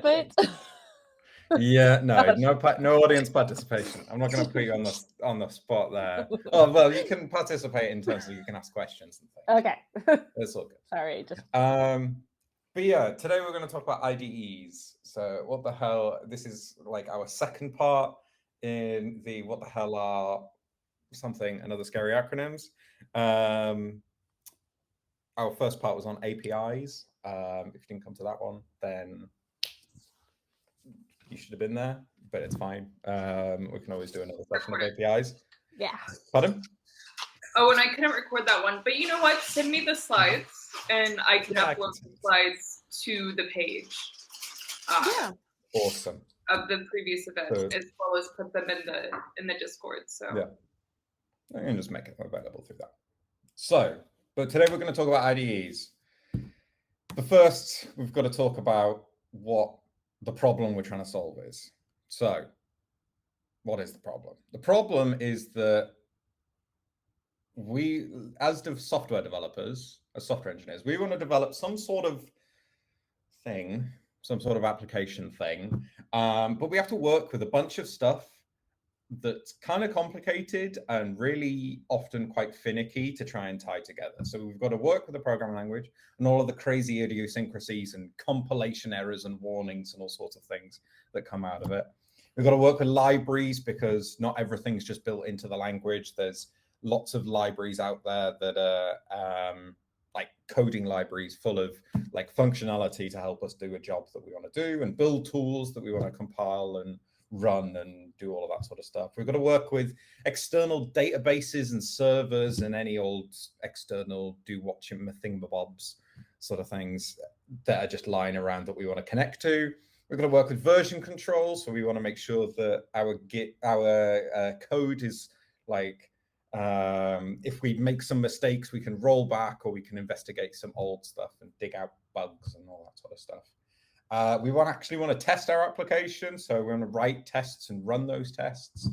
participate? Yeah, no audience participation. I'm not going to put you on the spot there. Oh, well, you can participate in terms of you can ask questions and things. Okay. It's all good. Sorry, just But yeah, today we're going to talk about IDEs. So what the hell? This is like our second part in the what the hell are something and other scary acronyms. Our first part was on APIs. If you didn't come to that one, then you should have been there, but it's fine. We can always do another session of APIs. yeah. Pardon? Oh, and I couldn't record that one. But you know what? Send me the slides, and I can upload the slides to the page. Yeah. Awesome. Of the previous event, Good. as well as put them in the Discord. So yeah, I can just make it available through that. So, but today we're going to talk about IDEs. But first, we've got to talk about what the problem we're trying to solve is. So, what is the problem? The problem is that we, as software developers, as software engineers, we want to develop some sort of thing, some sort of application thing, but we have to work with a bunch of stuff that's kind of complicated and really often quite finicky to try and tie together. So we've got to work with the programming language and all of the crazy idiosyncrasies and compilation errors and warnings and all sorts of things that come out of it. We've got to work with libraries because not everything's just built into the language. There's lots of libraries out there that are like coding libraries full of like functionality to help us do a job that we want to do and build tools that we want to compile and run and do all of that sort of stuff. We've got to work with external databases and servers and any old external do-watching thingamabobs sort of things that are just lying around that we want to connect to. We're going to work with version control, so we want to make sure that our code is like, if we make some mistakes, we can roll back or we can investigate some old stuff and dig out bugs and all that sort of stuff. We actually want to test our application, so we want to write tests and run those tests.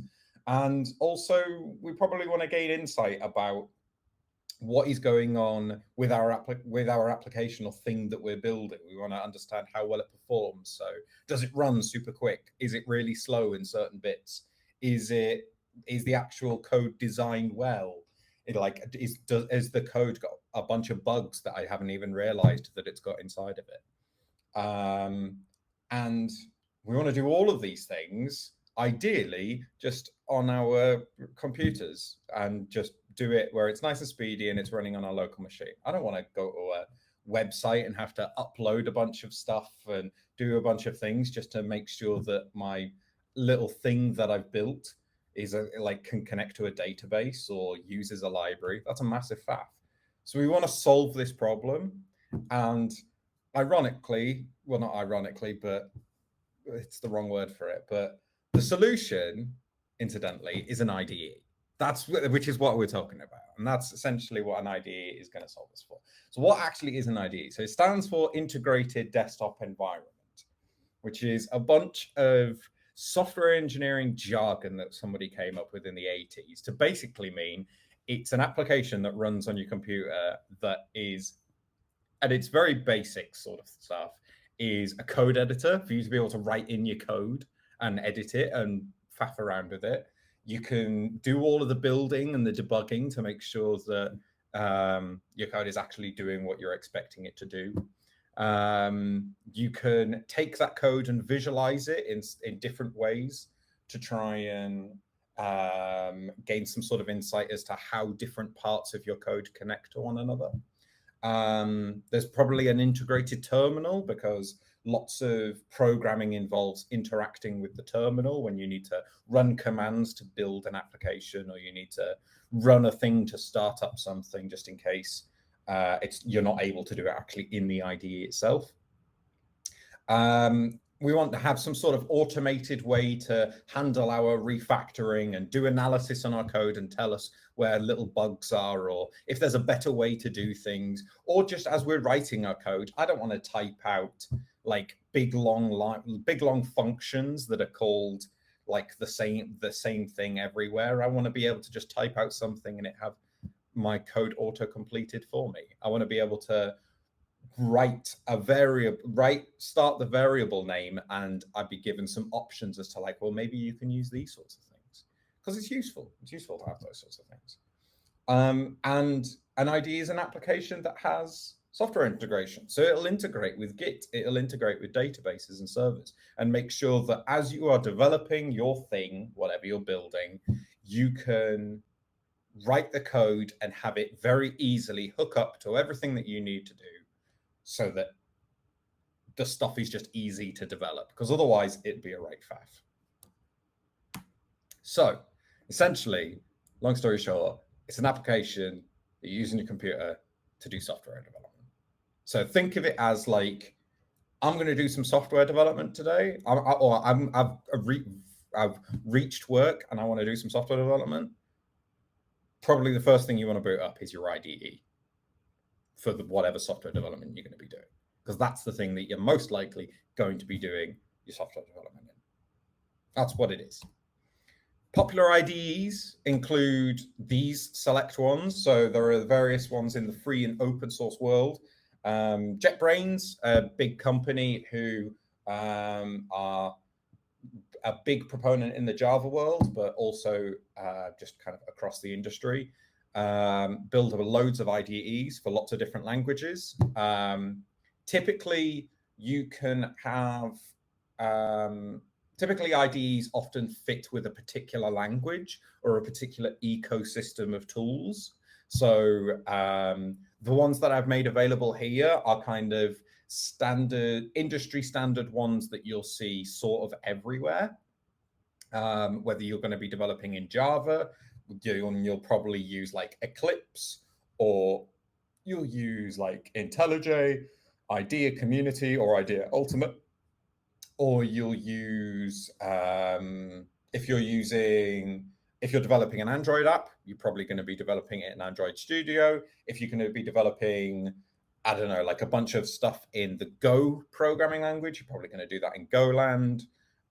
And also, we probably want to gain insight about what is going on with our application or thing that we're building. We want to understand how well it performs. So, does it run super quick? Is it really slow in certain bits? Is the actual code designed well? Is the code got a bunch of bugs that I haven't even realized that it's got inside of it? And we want to do all of these things, ideally, just on our computers and just do it where it's nice and speedy and it's running on our local machine. I don't want to go to a website and have to upload a bunch of stuff and do a bunch of things just to make sure that my little thing that I've built is can connect to a database or uses a library. That's a massive faff. So we want to solve this problem. And ironically, well, not ironically, but it's the wrong word for it. But the solution, incidentally, is an IDE. Which is what we're talking about. And that's essentially what an IDE is going to solve us for. So what actually is an IDE? So it stands for Integrated Desktop Environment, which is a bunch of software engineering jargon that somebody came up with in the 80s to basically mean it's an application that runs on your computer that is, at its very basic sort of stuff, is a code editor for you to be able to write in your code and edit it and faff around with it. You can do all of the building and the debugging to make sure that your code is actually doing what you're expecting it to do. You can take that code and visualize it in different ways to try and gain some sort of insight as to how different parts of your code connect to one another. There's probably an integrated terminal because lots of programming involves interacting with the terminal when you need to run commands to build an application, or you need to run a thing to start up something just in case you're not able to do it actually in the IDE itself. We want to have some sort of automated way to handle our refactoring and do analysis on our code and tell us where little bugs are, or if there's a better way to do things, or just as we're writing our code, I don't want to type out like big long functions that are called like the same thing everywhere. I want to be able to just type out something and it have my code auto completed for me. I want to be able to start the variable name, and I'd be given some options as to like, well, maybe you can use these sorts of things because it's useful. It's useful to have those sorts of things. And an IDE is an application that has software integration. So it'll integrate with Git, it'll integrate with databases and servers, and make sure that as you are developing your thing, whatever you're building, you can write the code and have it very easily hook up to everything that you need to do so that the stuff is just easy to develop, because otherwise it'd be a right faff. So essentially, long story short, it's an application that you use on your computer to do software development. So think of it as like, I'm going to do some software development today, I've reached work and I want to do some software development. Probably the first thing you want to boot up is your IDE for whatever software development you're going to be doing, because that's the thing that you're most likely going to be doing your software development in. That's what it is. Popular IDEs include these select ones. So there are various ones in the free and open source world. JetBrains, a big company who are a big proponent in the Java world, but also just kind of across the industry, build loads of IDEs for lots of different languages. Typically, you can have typically IDEs often fit with a particular language or a particular ecosystem of tools. So the ones that I've made available here are kind of standard, industry standard ones that you'll see sort of everywhere. Whether you're going to be developing in Java, you'll probably use like Eclipse, or you'll use like IntelliJ, IDEA Community, or IDEA Ultimate, or you'll use if you're developing an Android app, you're probably going to be developing it in Android Studio. If you're going to be developing, I don't know, like a bunch of stuff in the Go programming language, you're probably going to do that in Goland.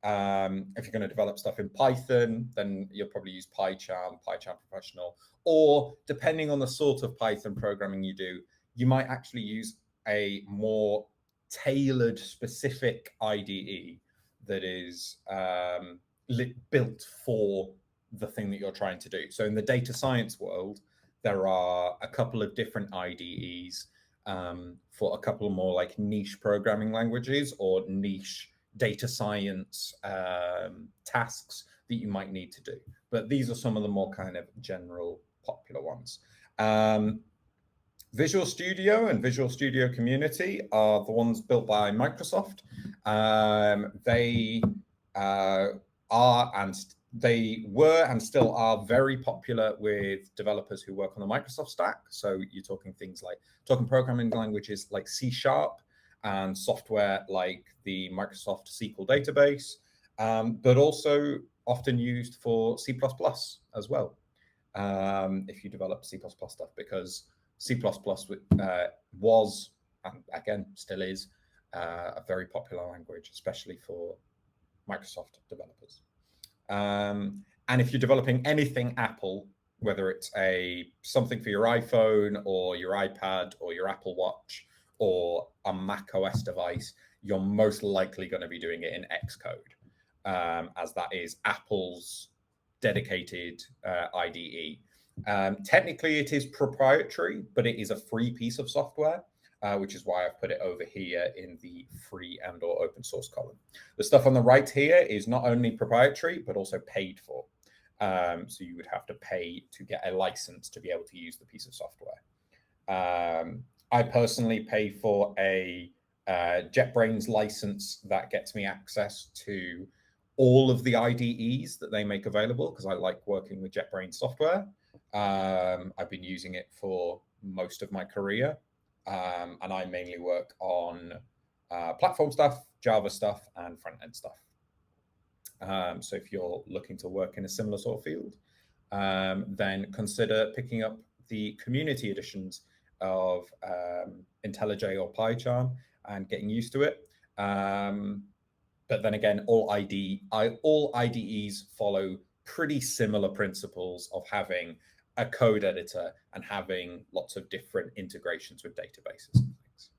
If you're going to develop stuff in Python, then you'll probably use PyCharm, PyCharm Professional, or depending on the sort of Python programming you do, you might actually use a more tailored, specific IDE that is built for the thing that you're trying to do. So in the data science world, there are a couple of different IDEs for a couple more like niche programming languages or niche data science tasks that you might need to do. But these are some of the more kind of general popular ones. Visual Studio and Visual Studio Community are the ones built by Microsoft. They were and still are very popular with developers who work on the Microsoft stack. So you're talking things like programming languages like C# and software like the Microsoft SQL database, but also often used for C++ as well. If you develop C++ stuff, because C++ was, and again still is, a very popular language, especially for Microsoft developers. And if you're developing anything Apple, whether it's something for your iPhone or your iPad or your Apple Watch or a Mac OS device, you're most likely going to be doing it in Xcode, as that is Apple's dedicated IDE. Technically, it is proprietary, but it is a free piece of software, which is why I've put it over here in the free and or open source column. The stuff on the right here is not only proprietary, but also paid for. So you would have to pay to get a license to be able to use the piece of software. I personally pay for a JetBrains license that gets me access to all of the IDEs that they make available, because I like working with JetBrains software. I've been using it for most of my career, and I mainly work on platform stuff, Java stuff, and front-end stuff. So if you're looking to work in a similar sort of field, then consider picking up the community editions of IntelliJ or PyCharm and getting used to it. But then again, all IDEs follow pretty similar principles of having a code editor and having lots of different integrations with databases and things.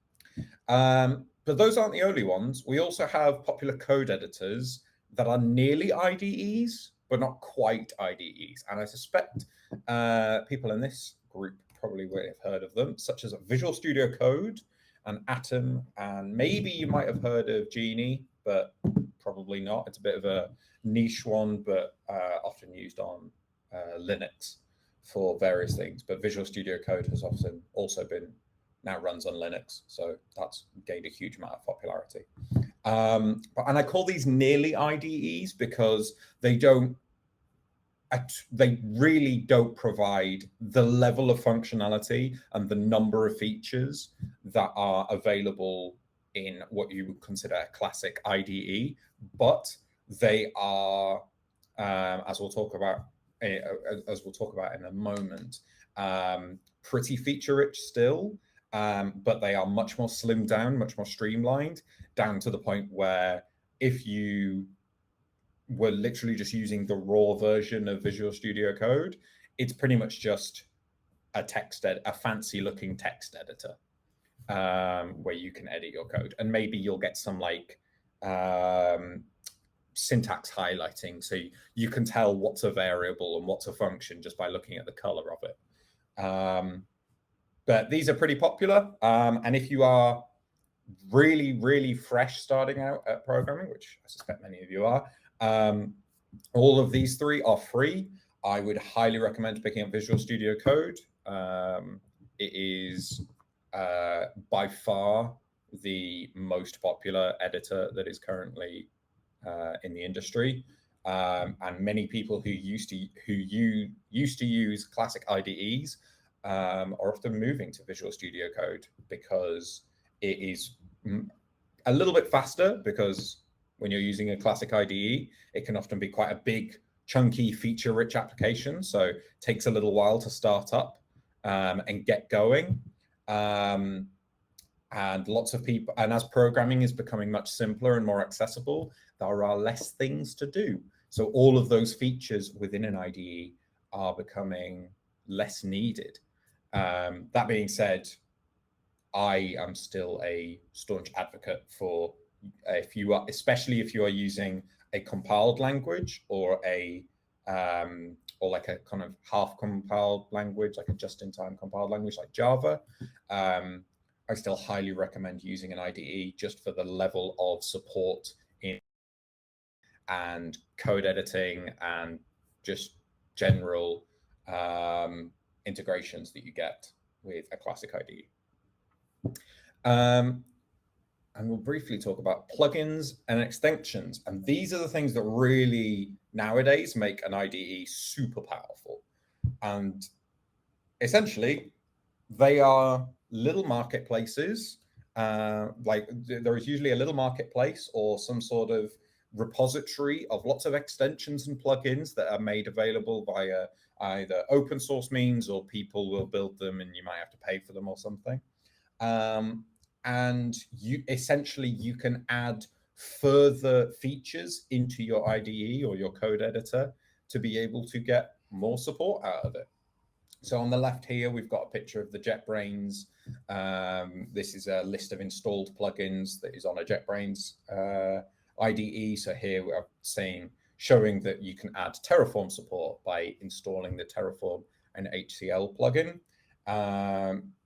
But those aren't the only ones. We also have popular code editors that are nearly IDEs, but not quite IDEs. And I suspect people in this group probably would have heard of them, such as Visual Studio Code and Atom, and maybe you might have heard of Genie, but probably not. It's a bit of a niche one, but often used on Linux for various things. But Visual Studio Code has often also been, now runs on Linux, so that's gained a huge amount of popularity. And I call these nearly IDEs because they really don't provide the level of functionality and the number of features that are available in what you would consider a classic IDE, but they are, as we'll talk about in a moment, pretty feature rich still, but they are much more slimmed down, much more streamlined, down to the point where if you were literally just using the raw version of Visual Studio Code, it's pretty much just a fancy looking text editor where you can edit your code, and maybe you'll get some like syntax highlighting, so you can tell what's a variable and what's a function just by looking at the color of it. But these are pretty popular, and if you are really, really fresh starting out at programming, which I suspect many of you are, all of these three are free. I would highly recommend picking up Visual Studio Code. It is by far the most popular editor that is currently in the industry, and many people who used to use classic IDEs are often moving to Visual Studio Code because it is a little bit faster, because when you're using a classic IDE, it can often be quite a big, chunky, feature-rich application. So it takes a little while to start up and get going. And lots of people, and as programming is becoming much simpler and more accessible, there are less things to do. So all of those features within an IDE are becoming less needed. That being said, I am still a staunch advocate for, especially if you are using a compiled language or like a kind of half compiled language, like a just-in-time compiled language like Java, I still highly recommend using an IDE just for the level of support and code editing and just general integrations that you get with a classic IDE. And we'll briefly talk about plugins and extensions. And these are the things that really nowadays make an IDE super powerful. And essentially, they are little marketplaces. Like there is usually a little marketplace or some sort of repository of lots of extensions and plugins that are made available via either open source means, or people will build them and you might have to pay for them or something. And you can add further features into your IDE or your code editor to be able to get more support out of it. So on the left here, we've got a picture of the JetBrains. This is a list of installed plugins that is on a JetBrains IDE. So here we're showing that you can add Terraform support by installing the Terraform and HCL plugin.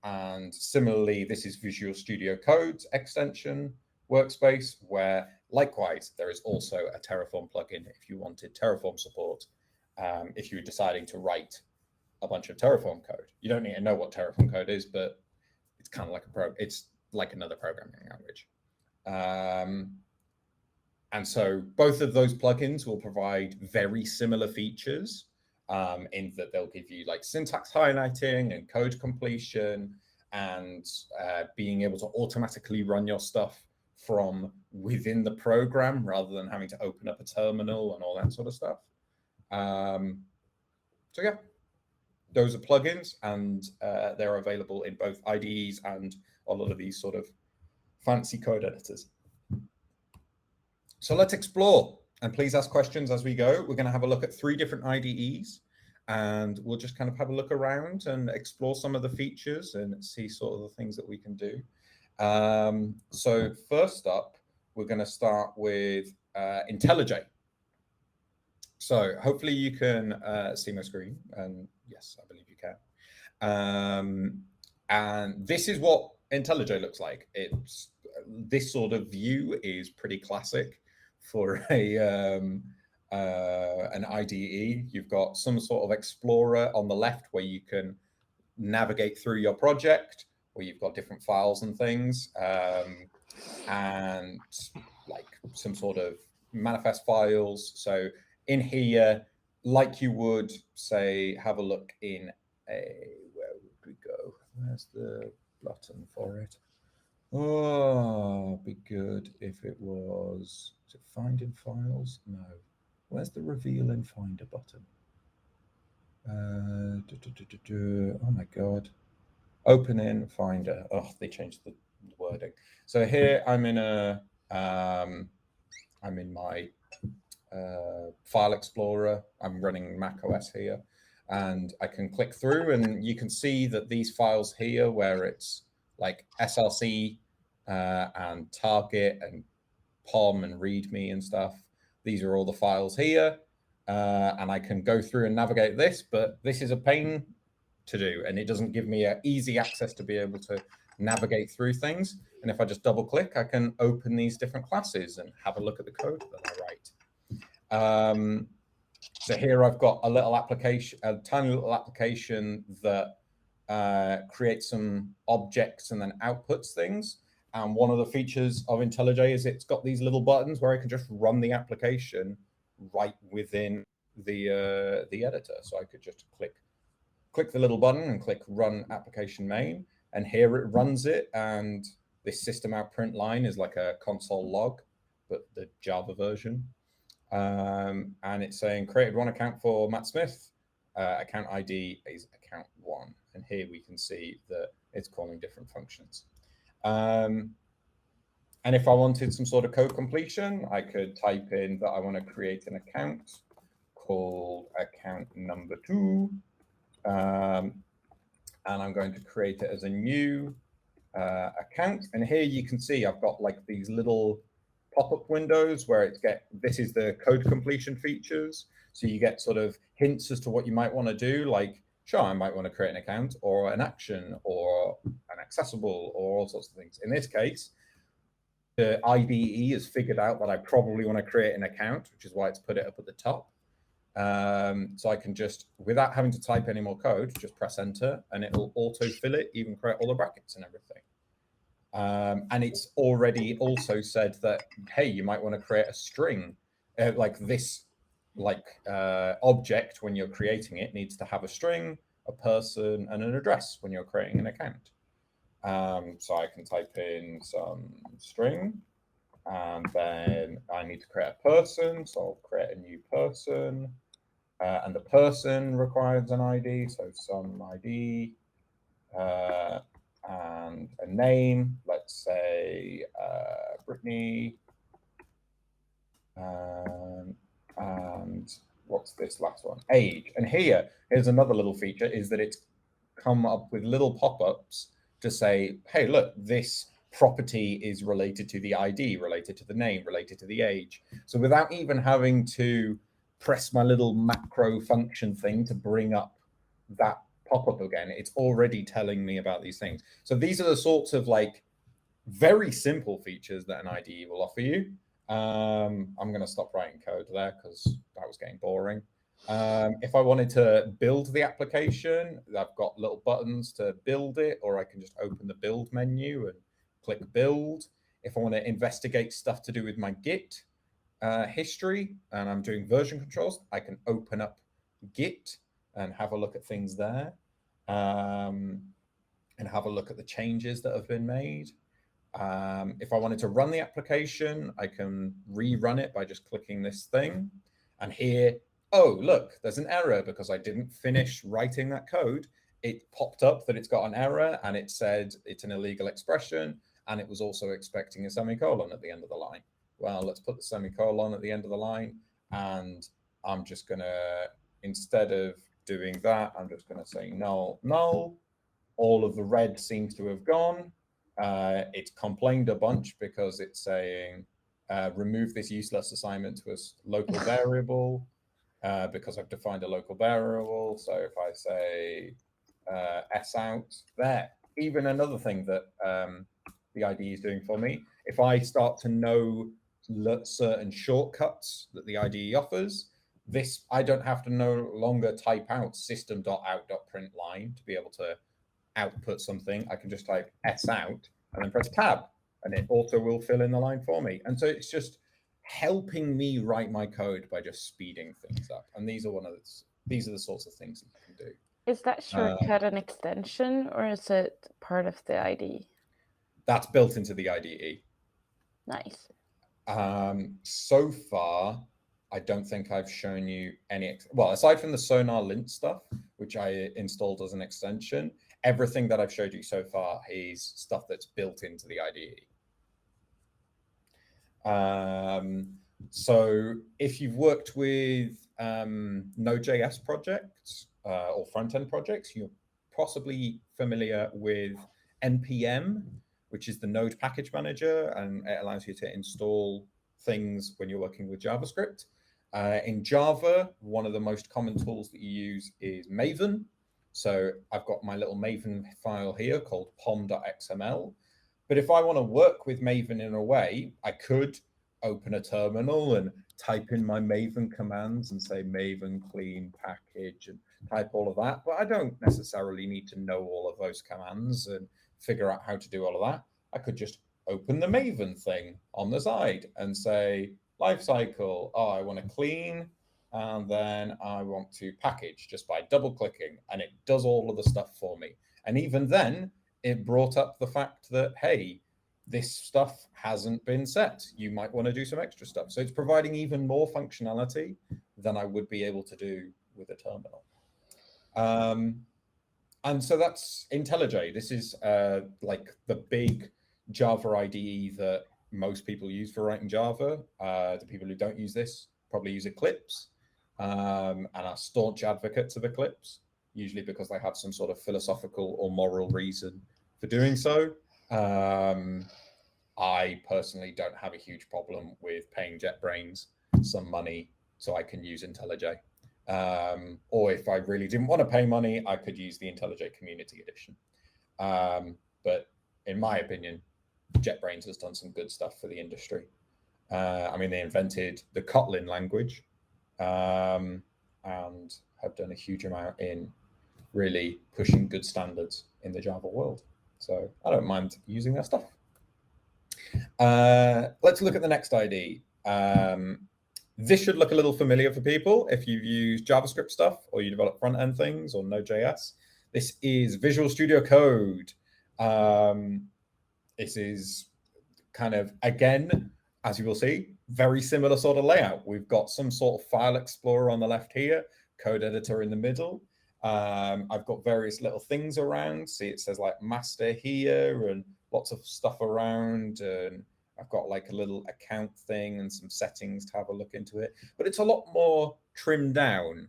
And similarly, this is Visual Studio Code's extension workspace, where likewise, there is also a Terraform plugin if you wanted Terraform support. If you were deciding to write a bunch of Terraform code, you don't need to know what Terraform code is, but it's kind of like it's like another programming language. And so both of those plugins will provide very similar features, in that they'll give you like syntax highlighting and code completion and being able to automatically run your stuff from within the program rather than having to open up a terminal and all that sort of stuff. So yeah, those are plugins, and they're available in both IDEs and a lot of these sort of fancy code editors. So let's explore, and please ask questions as we go. We're going to have a look at 3 different IDEs, and we'll just kind of have a look around and explore some of the features and see sort of the things that we can do. So first up, we're going to start with IntelliJ. So hopefully you can see my screen, and yes, I believe you can. And this is what IntelliJ looks like. It's this sort of view is pretty classic for a an IDE. You've got some sort of explorer on the left where you can navigate through your project, where you've got different files and things, and like some sort of manifest files. So in here, like you would say, have a look in where would we go? Where's the button for it? Oh, be good if it was, is it find in files? No. Where's the reveal in finder button? Oh my God. Open in finder. Oh, they changed the wording. So here I'm in a, I'm in my file explorer. I'm running Mac OS here, and I can click through, and you can see that these files here, where it's like SRC and target and POM and README and stuff, these are all the files here, and I can go through and navigate this, but this is a pain to do, and it doesn't give me easy access to be able to navigate through things. And if I just double click, I can open these different classes and have a look at the code that I write. So here I've got a little application, a tiny little application that creates some objects and then outputs things. And one of the features of IntelliJ is it's got these little buttons where I can just run the application right within the editor. So I could just click the little button and click Run Application Main, and here it runs it. And this system out print line is like a console log, but the Java version. And it's saying created one account for Matt Smith. Account ID is account 1. And here we can see that it's calling different functions. And if I wanted some sort of code completion, I could type in that I want to create an account called account number 2. And I'm going to create it as a new account. And here you can see I've got like these little pop-up windows where this is the code completion features. So you get sort of hints as to what you might want to do, like, sure, I might want to create an account or an action or an accessible or all sorts of things. In this case, the IDE has figured out that I probably want to create an account, which is why it's put it up at the top. So I can just, without having to type any more code, just press enter and it will auto-fill it, even create all the brackets and everything. And it's already also said that, hey, you might want to create a string like this, object when you're creating it needs to have a string, a person, and an address when you're creating an account. So I can type in some string, and then I need to create a person. So I'll create a new person, and the person requires an ID. So some ID. And a name, let's say Brittany, and what's this last one? Age. And here's another little feature, is that it's come up with little pop-ups to say, hey, look, this property is related to the ID, related to the name, related to the age. So without even having to press my little macro function thing to bring up that pop-up again, it's already telling me about these things. So these are the sorts of like very simple features that an IDE will offer you. I'm going to stop writing code there because that was getting boring. If I wanted to build the application, I've got little buttons to build it, or I can just open the build menu and click build. If I want to investigate stuff to do with my Git history and I'm doing version controls, I can open up Git and have a look at things there, and have a look at the changes that have been made. If I wanted to run the application, I can rerun it by just clicking this thing. And here, oh, look, there's an error because I didn't finish writing that code. It popped up that it's got an error, and it said it's an illegal expression, and it was also expecting a semicolon at the end of the line. Well, let's put the semicolon at the end of the line, and I'm just going to, instead of doing that, I'm just going to say null, null. All of the red seems to have gone. It's complained a bunch because it's saying, remove this useless assignment to a local variable because I've defined a local variable. So if I say s out there, even another thing that the IDE is doing for me, if I start to know certain shortcuts that the IDE offers, this I don't have to no longer type out system.out.println to be able to output something. I can just type s out and then press tab, and it also will fill in the line for me. And so it's just helping me write my code by just speeding things up. And these are the sorts of things that you can do. Is that shortcut an extension, or is it part of the IDE? That's built into the IDE. Nice. So far, I don't think I've shown you any, well, aside from the Sonar lint stuff, which I installed as an extension, everything that I've showed you so far is stuff that's built into the IDE. So if you've worked with Node.js projects or front-end projects, you're possibly familiar with NPM, which is the Node package manager, and it allows you to install things when you're working with JavaScript. In Java, one of the most common tools that you use is Maven. So I've got my little Maven file here called pom.xml. But if I want to work with Maven in a way, I could open a terminal and type in my Maven commands and say Maven clean package and type all of that. But I don't necessarily need to know all of those commands and figure out how to do all of that. I could just open the Maven thing on the side and say, lifecycle, oh, I want to clean, and then I want to package just by double clicking, and it does all of the stuff for me. And even then, it brought up the fact that, hey, this stuff hasn't been set. You might want to do some extra stuff. So it's providing even more functionality than I would be able to do with a terminal. And so that's IntelliJ. This is like the big Java IDE that most people use for writing Java. The people who don't use this probably use Eclipse and are staunch advocates of Eclipse, usually because they have some sort of philosophical or moral reason for doing so. I personally don't have a huge problem with paying JetBrains some money so I can use IntelliJ. Or if I really didn't want to pay money, I could use the IntelliJ Community Edition. But in my opinion, JetBrains has done some good stuff for the industry. I mean, they invented the Kotlin language and have done a huge amount in really pushing good standards in the Java world. So I don't mind using their stuff. Let's look at the next ID. This should look a little familiar for people if you've used JavaScript stuff or you develop front-end things or Node.js. This is Visual Studio Code. This is kind of, again, as you will see, very similar sort of layout. We've got some sort of file explorer on the left here, code editor in the middle. I've got various little things around. See, it says like master here and lots of stuff around. And I've got like a little account thing and some settings to have a look into it. But it's a lot more trimmed down.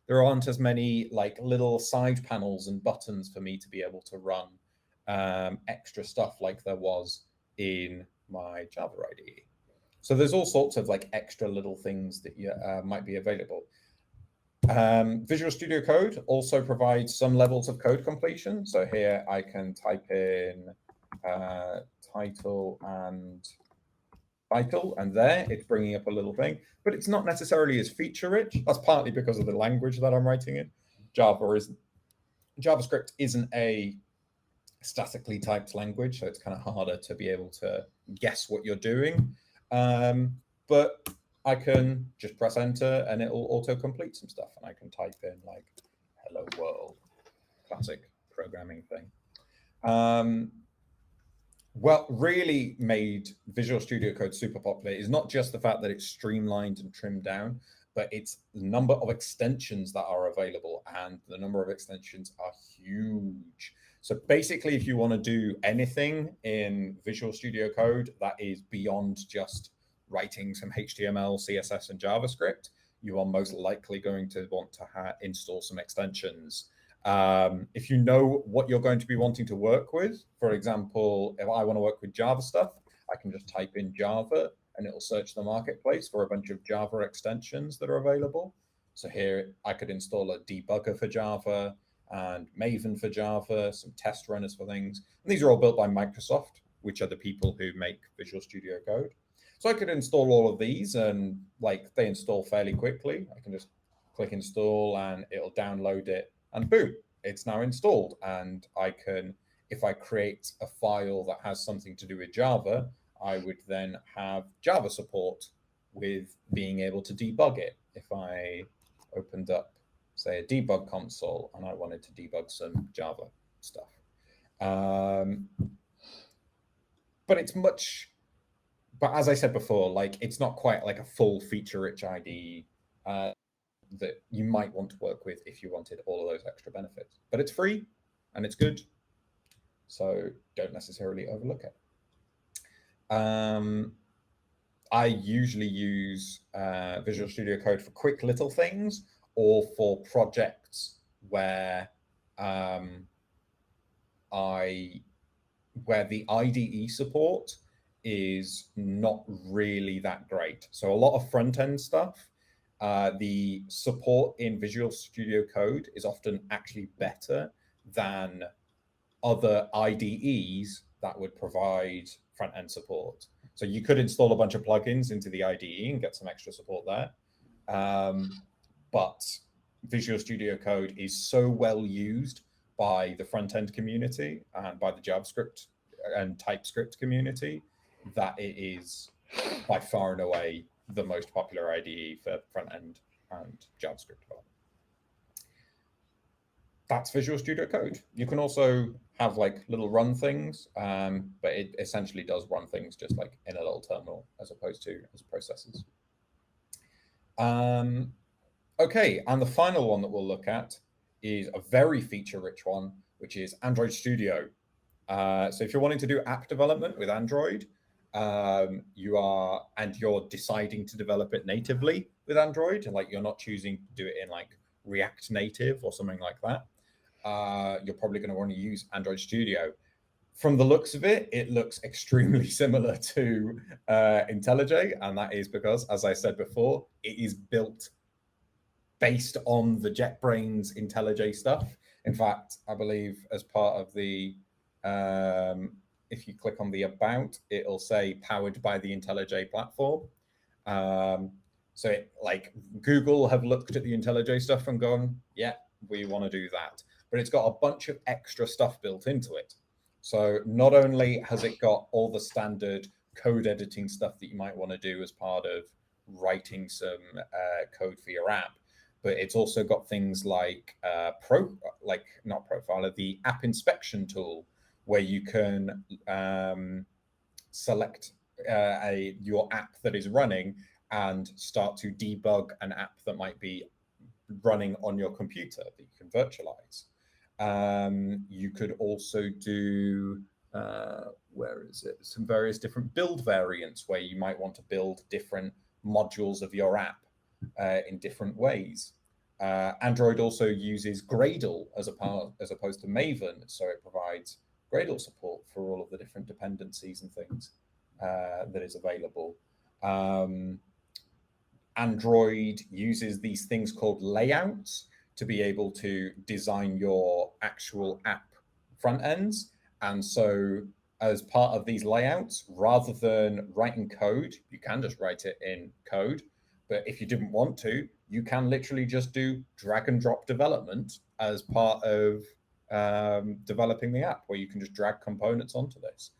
There aren't as many like little side panels and buttons for me to be able to run extra stuff like there was in my Java IDE. So there's all sorts of like extra little things that you might be available. Visual Studio Code also provides some levels of code completion. So here I can type in title, and there it's bringing up a little thing, but it's not necessarily as feature rich. That's partly because of the language that I'm writing in. JavaScript isn't a statically typed language, so it's kind of harder to be able to guess what you're doing. But I can just press enter and it will auto-complete some stuff, and I can type in like hello world, classic programming thing. What really made Visual Studio Code super popular is not just the fact that it's streamlined and trimmed down, but it's the number of extensions that are available, and the number of extensions are huge. So basically, if you want to do anything in Visual Studio Code that is beyond just writing some HTML, CSS, and JavaScript, you are most likely going to want to install some extensions. If you know what you're going to be wanting to work with, for example, if I want to work with Java stuff, I can just type in Java and it'll search the marketplace for a bunch of Java extensions that are available. So here I could install a debugger for Java and Maven for Java, some test runners for things. And these are all built by Microsoft, which are the people who make Visual Studio Code. So I could install all of these and like they install fairly quickly. I can just click install and it'll download it and boom, it's now installed. And I can, if I create a file that has something to do with Java, I would then have Java support with being able to debug it. If I opened up, say, a debug console and I wanted to debug some Java stuff. But it's much, but as I said before, like it's not quite like a full feature-rich IDE that you might want to work with if you wanted all of those extra benefits. But it's free and it's good, so don't necessarily overlook it. I usually use Visual Studio Code for quick little things or for projects where where the IDE support is not really that great. So a lot of front-end stuff, the support in Visual Studio Code is often actually better than other IDEs that would provide front-end support. So you could install a bunch of plugins into the IDE and get some extra support there. But Visual Studio Code is so well used by the front-end community and by the JavaScript and TypeScript community that it is by far and away the most popular IDE for front-end and JavaScript development. That's Visual Studio Code. You can also have like little run things, but it essentially does run things just like in a little terminal as opposed to as processes. Okay, and the final one that we'll look at is a very feature-rich one, which is Android Studio. So if you're wanting to do app development with Android, you're deciding to develop it natively with Android, and like you're not choosing to do it in like React Native or something like that, you're probably going to want to use Android Studio. From the looks of it, it looks extremely similar to IntelliJ, and that is because, as I said before, it is built based on the JetBrains IntelliJ stuff. In fact, I believe as part of the, if you click on the About, it'll say powered by the IntelliJ platform. So it, like Google have looked at the IntelliJ stuff and gone, yeah, we want to do that. But it's got a bunch of extra stuff built into it. So not only has it got all the standard code editing stuff that you might want to do as part of writing some code for your app, but it's also got things like not Profiler, the app inspection tool, where you can select your app that is running and start to debug an app that might be running on your computer that you can virtualize. You could also do, some various different build variants where you might want to build different modules of your app in different ways. Android also uses Gradle as opposed to Maven, so it provides Gradle support for all of the different dependencies and things that is available. Android uses these things called layouts to be able to design your actual app front ends. And so as part of these layouts, rather than writing code, you can just write it in code. But if you didn't want to, you can literally just do drag and drop development as part of developing the app, where you can just drag components onto this.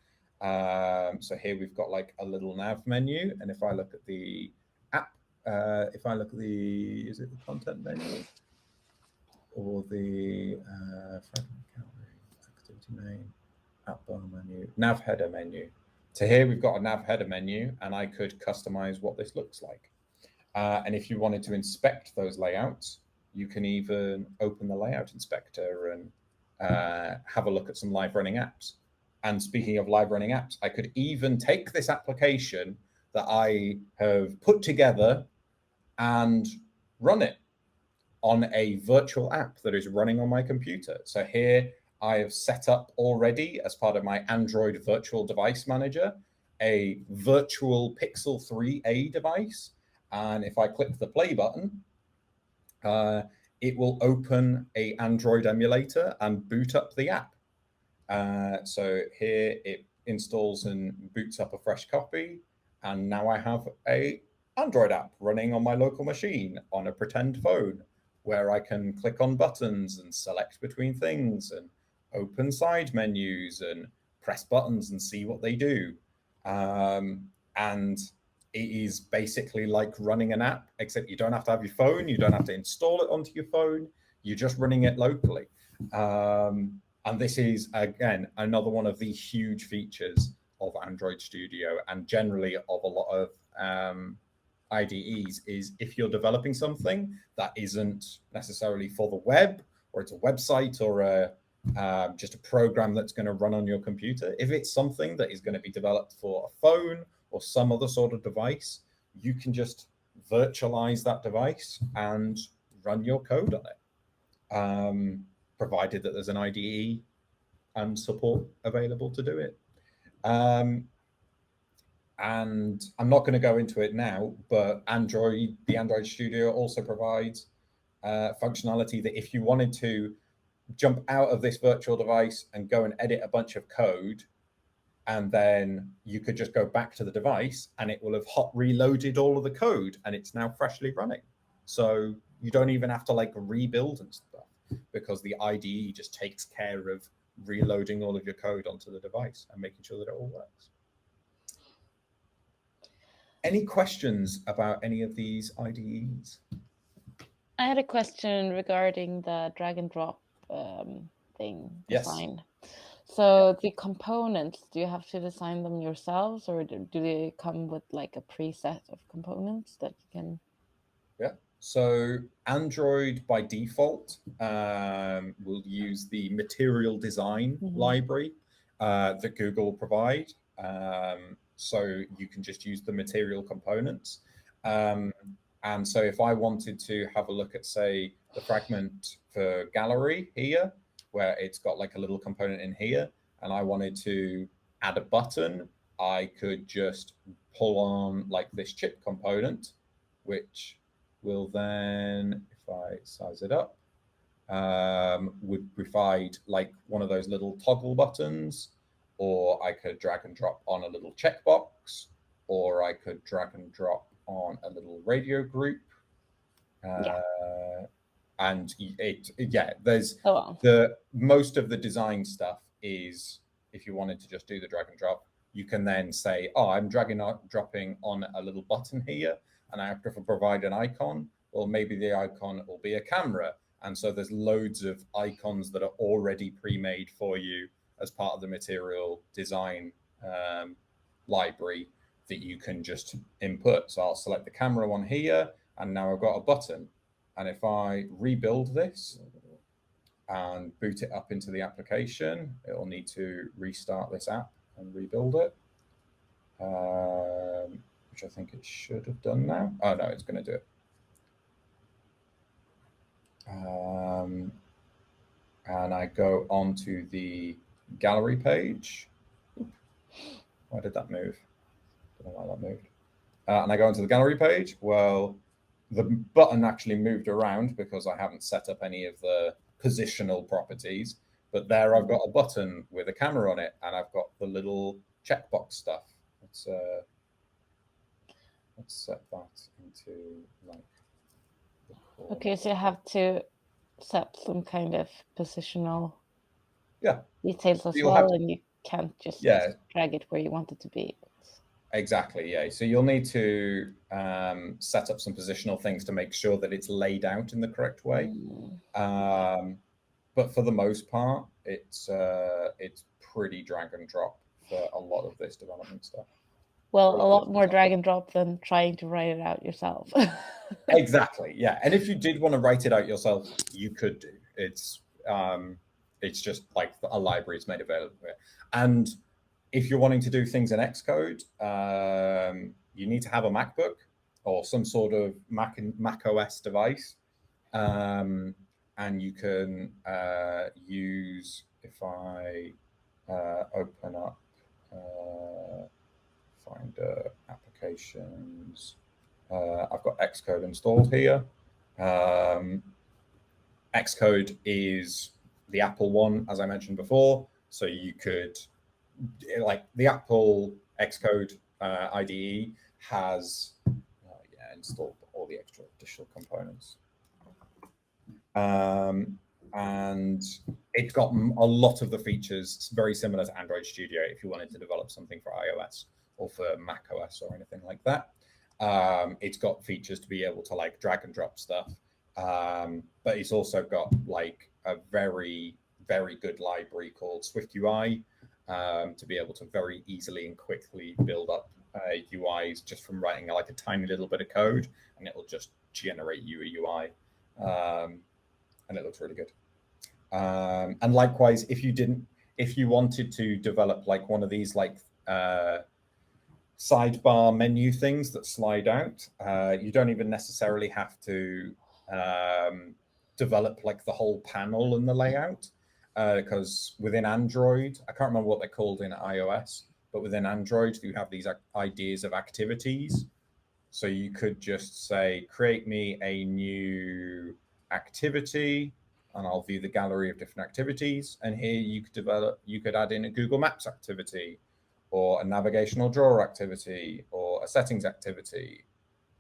So here we've got like a little nav menu. And if I look at the app, if I look at the, is it the content menu or the fragment gallery, activity main, app bar menu, nav header menu. So here we've got a nav header menu, and I could customize what this looks like. And if you wanted to inspect those layouts, you can even open the layout inspector and have a look at some live running apps. And speaking of live running apps, I could even take this application that I have put together and run it on a virtual app that is running on my computer. So here I have set up already, as part of my Android virtual device manager, a virtual Pixel 3a device. And if I click the play button, it will open a Android emulator and boot up the app. So here it installs and boots up a fresh copy. And now I have a Android app running on my local machine on a pretend phone, where I can click on buttons and select between things and open side menus and press buttons and see what they do. And it is basically like running an app, except you don't have to have your phone. You don't have to install it onto your phone. You're just running it locally. And this is, again, another one of the huge features of Android Studio and generally of a lot of IDEs, is if you're developing something that isn't necessarily for the web, or it's a website, or just a program that's going to run on your computer, if it's something that is going to be developed for a phone or some other sort of device, you can just virtualize that device and run your code on it, provided that there's an IDE and support available to do it. And I'm not going to go into it now, but the Android Studio also provides functionality that if you wanted to jump out of this virtual device and go and edit a bunch of code, and then you could just go back to the device and it will have hot reloaded all of the code and it's now freshly running. So you don't even have to like rebuild and stuff, because the IDE just takes care of reloading all of your code onto the device and making sure that it all works. Any questions about any of these IDEs? I had a question regarding the drag and drop thing design. Yes. So the components, do you have to design them yourselves, or do they come with like a preset of components that you can? Yeah. So Android by default will use the material design library that Google will provide. So you can just use the material components. And so if I wanted to have a look at, say, the fragment for gallery here, where it's got like a little component in here, and I wanted to add a button, I could just pull on like this chip component, which will then, if I size it up, would provide like one of those little toggle buttons, or I could drag and drop on a little checkbox, or I could drag and drop on a little radio group. And there's the most of the design stuff is, if you wanted to just do the drag and drop, you can then say, oh, I'm dragging out, dropping on a little button here, and I have to provide an icon. Well, maybe the icon will be a camera. And so there's loads of icons that are already pre-made for you as part of the material design library that you can just input. So I'll select the camera one here, and now I've got a button. And if I rebuild this and boot it up into the application, it will need to restart this app and rebuild it, which I think it should have done now. Oh, no, it's going to do it. And I go onto the gallery page. Why did that move? I don't know why that moved. And I go into the gallery page. Well, the button actually moved around because I haven't set up any of the positional properties. But there I've got a button with a camera on it, and I've got the little checkbox stuff. Let's set that into like. Okay, so you have to set some kind of positional details as well, and you can't just drag it where you want it to be. Exactly, yeah. So you'll need to set up some positional things to make sure that it's laid out in the correct way. But for the most part, it's pretty drag and drop for a lot of this development stuff. Well, a lot more drag and drop than trying to write it out yourself. Exactly, yeah. And if you did want to write it out yourself, you could do. It's just like a library is made available. And if you're wanting to do things in Xcode, you need to have a MacBook or some sort of Mac OS device. And you can use, if I open up Finder applications, I've got Xcode installed here. Xcode is the Apple one, as I mentioned before. So you could, like the Apple Xcode IDE has installed all the extra additional components. And it's got a lot of the features very similar to Android Studio if you wanted to develop something for iOS or for Mac OS or anything like that. It's got features to be able to like drag and drop stuff. But it's also got like a very, very good library called SwiftUI to be able to very easily and quickly build up UIs just from writing like a tiny little bit of code, and it'll just generate you a UI. And it looks really good. And likewise, if you wanted to develop like one of these like sidebar menu things that slide out, you don't even necessarily have to develop like the whole panel and the layout, because within Android, I can't remember what they're called in iOS, but within Android, you have these ideas of activities. So you could just say, create me a new activity, and I'll view the gallery of different activities. And here you could add in a Google Maps activity, or a navigational drawer activity, or a settings activity,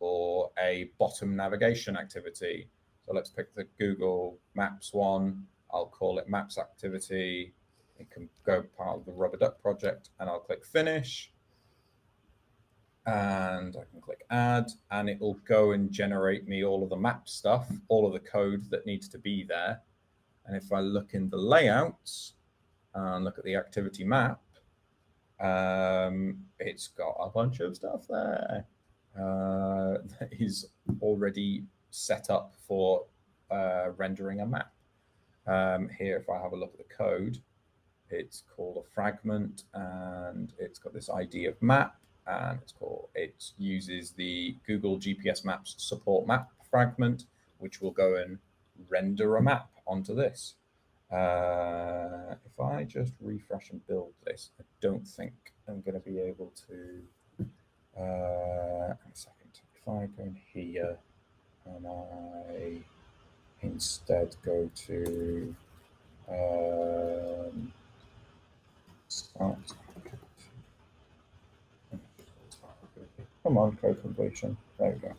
or a bottom navigation activity. So let's pick the Google Maps one. I'll call it Maps activity. It can go part of the Rubber Duck project, and I'll click finish. And I can click add, and it will go and generate me all of the map stuff, all of the code that needs to be there. And if I look in the layouts and look at the activity map, it's got a bunch of stuff there that is already set up for rendering a map. Here, if I have a look at the code, it's called a fragment, and it's got this ID of map. And it uses the Google GPS Maps support map fragment, which will go and render a map onto this. If I just refresh and build this, I don't think I'm going to be able to. A second. If I go in here and I instead go to start. Come on, code completion. There we go.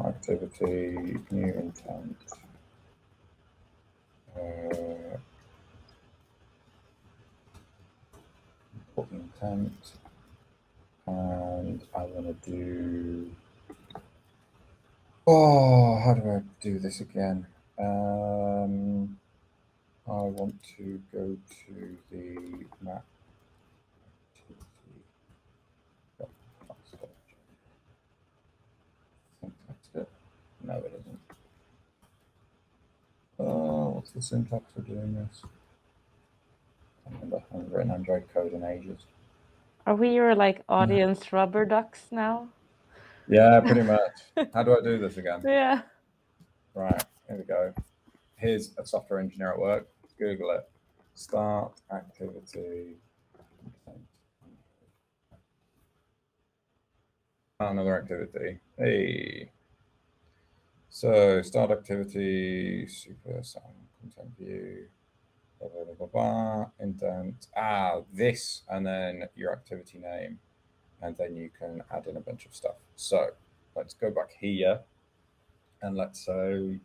Activity, new intent. Put the intent. And I want to do. Oh, how do I do this again? I want to go to the map. No, it isn't. Oh, what's the syntax for doing this? I haven't written Android code in ages. Are we your like audience rubber ducks now? Yeah, pretty much. How do I do this again? Yeah. Right, here we go. Here's a software engineer at work. Google it. Start activity. Another activity. Hey. So start activity, super sound, content view, blah, blah, blah, blah, blah, indent, this, and then your activity name. And then you can add in a bunch of stuff. So let's go back here and let's say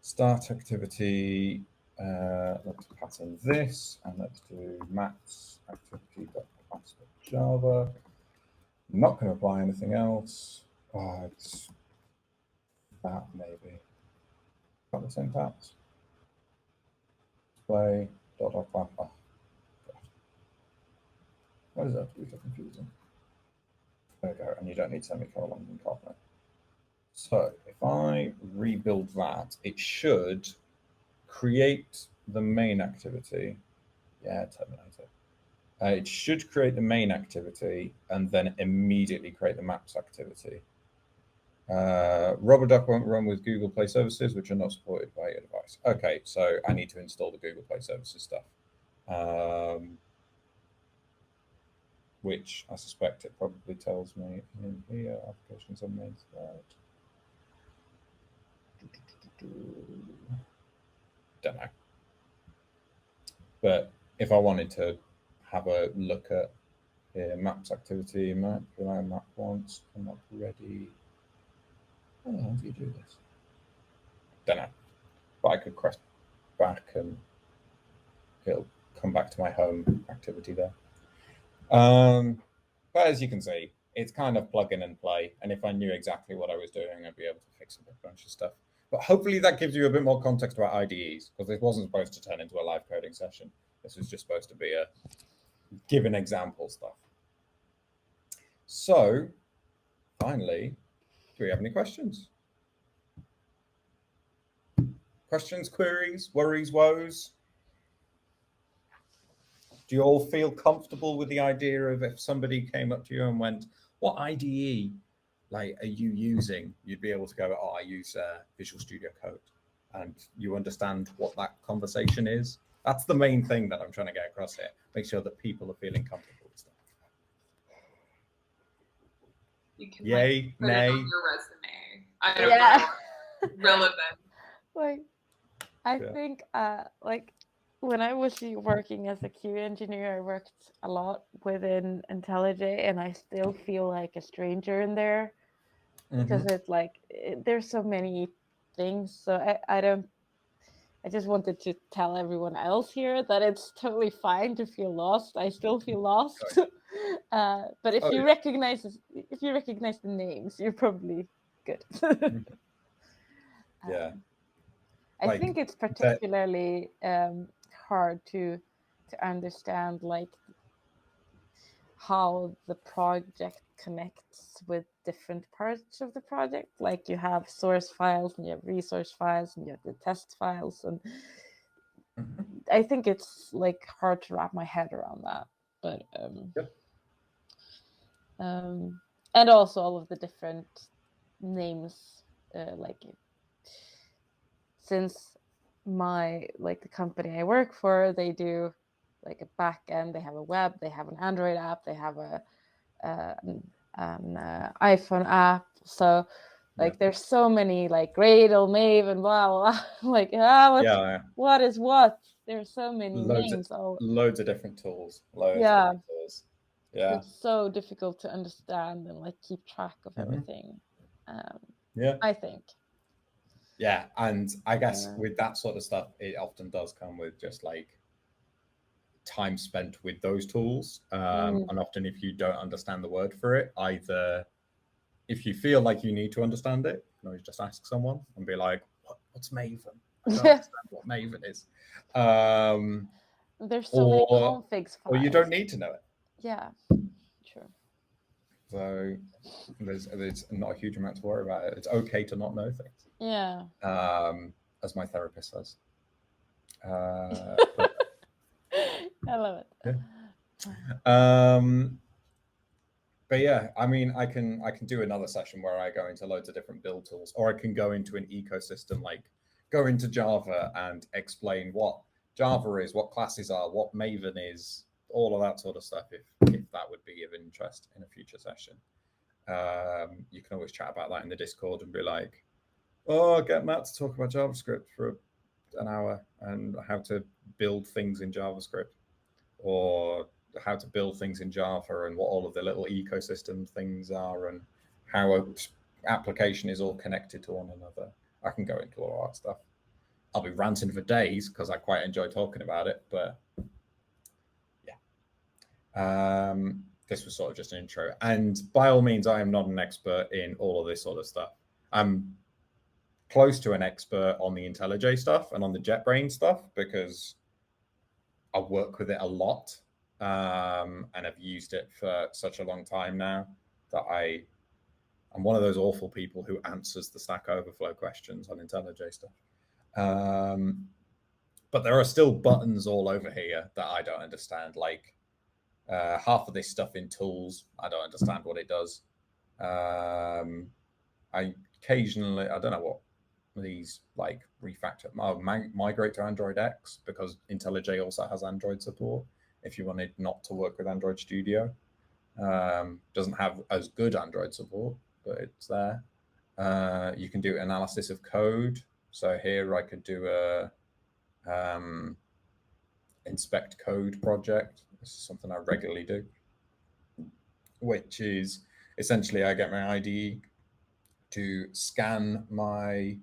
start activity. Let's pattern this, and let's do maths activity.class.java. I'm not going to apply anything else. It's that maybe. Got the syntax. Display dot class. Oh, God. Why does that have to be so confusing? There we go, and you don't need semicolons and covenant. So if I rebuild that, it should create the main activity. Yeah, terminate it. It should create the main activity and then immediately create the maps activity. RoboDuck won't run with Google Play services, which are not supported by your device. Okay, so I need to install the Google Play services stuff, which I suspect it probably tells me in here. Applications are made throughout. Don't know. But if I wanted to have a look at maps activity, map once, I'm not ready. How the hell do you do this? Don't know. But I could press back and it'll come back to my home activity there. But as you can see, it's kind of plug in and play. And if I knew exactly what I was doing, I'd be able to fix a bunch of stuff. But hopefully that gives you a bit more context about IDEs, because this wasn't supposed to turn into a live coding session. This was just supposed to be a give an example stuff. So finally, do we have any questions? Questions, queries, worries, woes? Do you all feel comfortable with the idea of if somebody came up to you and went, what IDE like are you using? You'd be able to go, oh, I use Visual Studio Code, and you understand what that conversation is. That's the main thing that I'm trying to get across here. Make sure that people are feeling comfortable with stuff. You can Yay, put nay. it on your resume. I don't know. Relevant. Like, I think like when I was working as a QA engineer, I worked a lot within IntelliJ, and I still feel like a stranger in there because it's like there's so many things. So I just wanted to tell everyone else here that it's totally fine to feel lost. I still feel lost. But if you recognize the names, you're probably good. Yeah. I think it's particularly hard to understand like how the project connects with different parts of the project. Like you have source files and you have resource files and you have the test files, and I think it's like hard to wrap my head around that. But and also all of the different names, like since the company I work for, they do like a back end, they have a web, they have an Android app, they have an iPhone app. So like there's so many like Gradle, Maven, and blah blah. Like what is what? There's so many names. Loads of different tools. Loads of different tools. Yeah. It's so difficult to understand and like keep track of everything. I think. Yeah, and I guess with that sort of stuff, it often does come with just like time spent with those tools. And often if you don't understand the word for it, either if you feel like you need to understand it, you can always just ask someone and be like, what's Maven? I don't understand what Maven is. There's so many configs files. Or you don't need to know it. Yeah, true. So there's not a huge amount to worry about it. It's okay to not know things. Yeah. As my therapist says. I love it. Yeah. But yeah, I mean, I can do another session where I go into loads of different build tools, or I can go into an ecosystem, like go into Java and explain what Java is, what classes are, what Maven is, all of that sort of stuff, if that would be of interest in a future session. You can always chat about that in the Discord and be like, oh, get Matt to talk about JavaScript for an hour and how to build things in JavaScript, or how to build things in Java and what all of the little ecosystem things are and how an application is all connected to one another. I can go into all that stuff. I'll be ranting for days because I quite enjoy talking about it, but yeah. This was sort of just an intro. And by all means, I am not an expert in all of this sort of stuff. I'm close to an expert on the IntelliJ stuff and on the JetBrains stuff because I work with it a lot. And I've used it for such a long time now that I'm one of those awful people who answers the Stack Overflow questions on IntelliJ stuff. But there are still buttons all over here that I don't understand. Like half of this stuff in tools, I don't understand what it does. I occasionally, I don't know what these like refactor, migrate to Android X, because IntelliJ also has Android support if you wanted not to work with Android Studio. Doesn't have as good Android support, but it's there. You can do analysis of code. So here I could do a inspect code project. This is something I regularly do, which is essentially I get my IDE to scan my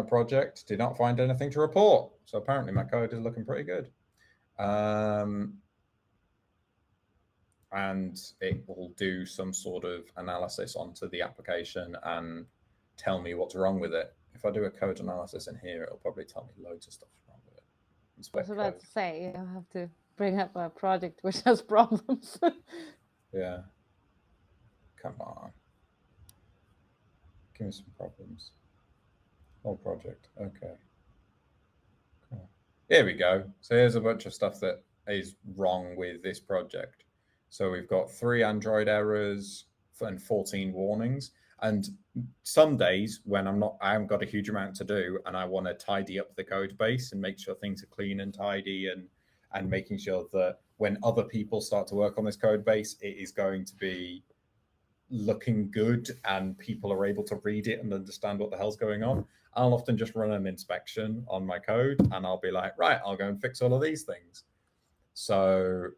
project. Did not find anything to report. So apparently my code is looking pretty good. And it will do some sort of analysis onto the application and tell me what's wrong with it. If I do a code analysis in here, it'll probably tell me loads of stuff wrong with it. I was about to say, you have to bring up a project which has problems. Yeah. Come on. Give me some problems. Whole project. Okay. Cool. Here we go. So here's a bunch of stuff that is wrong with this project. So we've got 3 Android errors and 14 warnings. And some days when I haven't got a huge amount to do and I want to tidy up the code base and make sure things are clean and tidy, and making sure that when other people start to work on this code base, it is going to be looking good and people are able to read it and understand what the hell's going on, I'll often just run an inspection on my code and I'll be like, right, I'll go and fix all of these things. So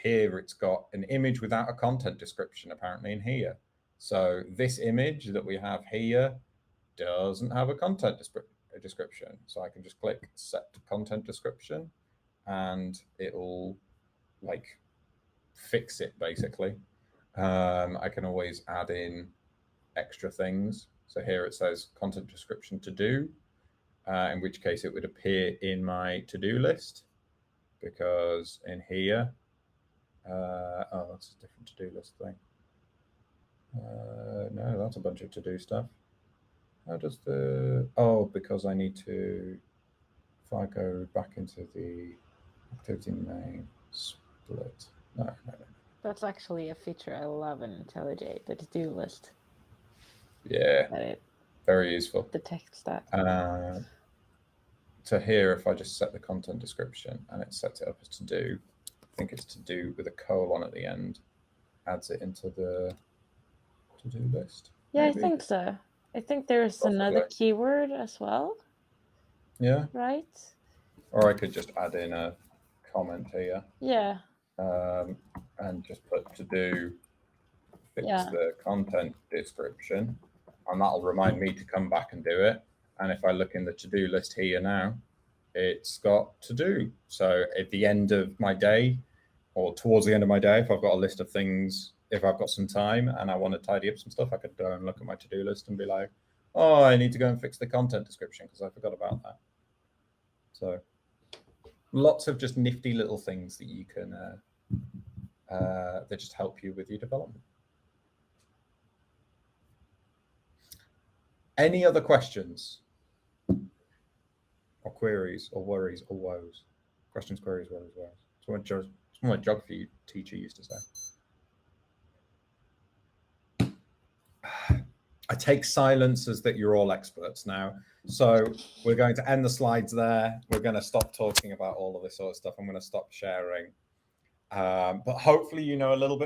here it's got an image without a content description apparently in here. So this image that we have here doesn't have a content description. So I can just click set content description and it'll like fix it basically. I can always add in extra things. So here it says content description to do, in which case it would appear in my to-do list, because in here, oh, that's a different to-do list thing. No, that's a bunch of to-do stuff. How does oh, because I need to, if I go back into the activity name split, no. That's actually a feature I love in IntelliJ, the to-do list. Yeah, very useful. The text stack. So here, if I just set the content description and it sets it up as to do, I think it's to do with a colon at the end, adds it into the to-do list. Yeah, maybe. I think so. I think there's another keyword as well. Yeah. Right? Or I could just add in a comment here. Yeah. And just put to do, fix the content description, and that'll remind me to come back and do it. And if I look in the to-do list here now, it's got to do. So at the end of my day, or towards the end of my day, if I've got a list of things, if I've got some time and I want to tidy up some stuff, I could go and look at my to-do list and be like, oh, I need to go and fix the content description because I forgot about that. So lots of just nifty little things that you can that just help you with your development. Any other questions or queries or worries or woes? Questions, queries, worries, woes. It's what my geography teacher used to say. I take silence as that you're all experts now. So we're going to end the slides there. We're going to stop talking about all of this sort of stuff. I'm going to stop sharing. But hopefully you know a little bit more.